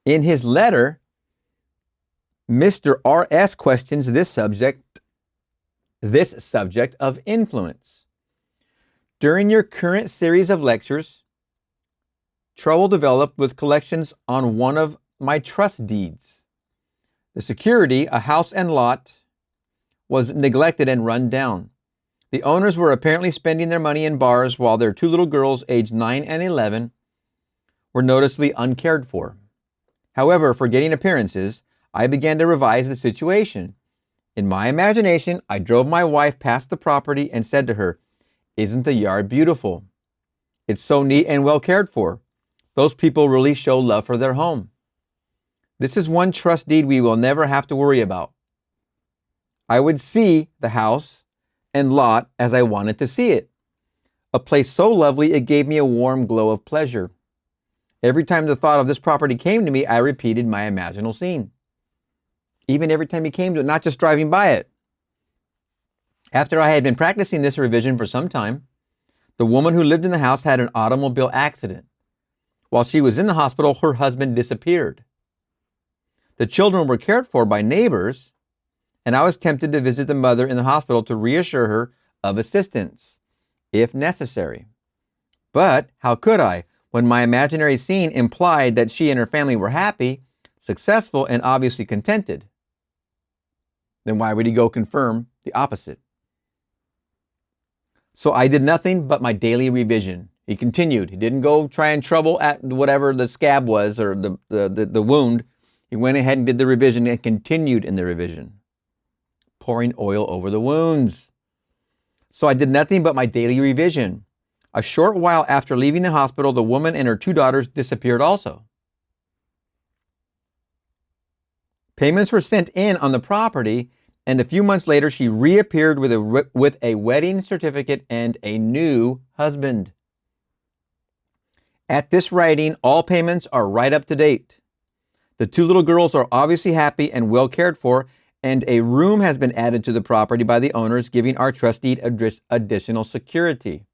In his letter, Mr. R.S. questions this subject of influence. During your current series of lectures, trouble developed with collections on one of my trust deeds. The security, a house and lot, was neglected and run down. The owners were apparently spending their money in bars while their two little girls, aged 9 and 11, were noticeably uncared for. However, forgetting appearances, I began to revise the situation. In my imagination, I drove my wife past the property and said to her, "Isn't the yard beautiful? It's so neat and well cared for. Those people really show love for their home. This is one trust deed we will never have to worry about." I would see the house and lot as I wanted to see it. A place so lovely it gave me a warm glow of pleasure. Every time the thought of this property came to me, I repeated my imaginal scene. Even every time he came to it, not just driving by it. After I had been practicing this revision for some time, the woman who lived in the house had an automobile accident. While she was in the hospital, her husband disappeared. The children were cared for by neighbors, and I was tempted to visit the mother in the hospital to reassure her of assistance, if necessary. But how could I, when my imaginary scene implied that she and her family were happy, successful, and obviously contented? Then why would he go confirm the opposite? So I did nothing but my daily revision. He continued. He didn't go try and trouble at whatever the scab was or the wound. He went ahead and did the revision and continued in the revision, pouring oil over the wounds. So I did nothing but my daily revision. A short while after leaving the hospital, the woman and her two daughters disappeared also. Payments were sent in on the property, and a few months later, she reappeared with a wedding certificate and a new husband. At this writing, all payments are right up to date. The two little girls are obviously happy and well cared for, and a room has been added to the property by the owners, giving our trust deed additional security.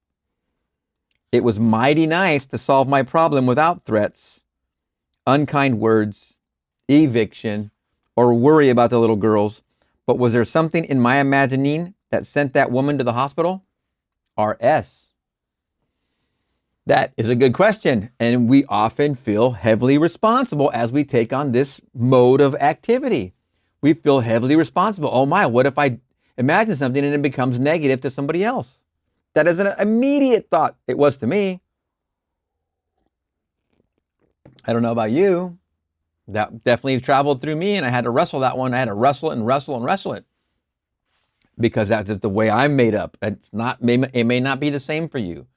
It was mighty nice to solve my problem without threats, unkind words, eviction, or worry about the little girls. But was there something in my imagining that sent that woman to the hospital? R.S. That is a good question, and we often feel heavily responsible as we take on this mode of activity. We feel heavily responsible. Oh my, what if I imagine something and it becomes negative to somebody else? That is an immediate thought. It was to me. I don't know about you. That definitely traveled through me, and I had to wrestle that one. I had to wrestle it and wrestle and wrestle it, because that's the way I'm made up. It may not be the same for you.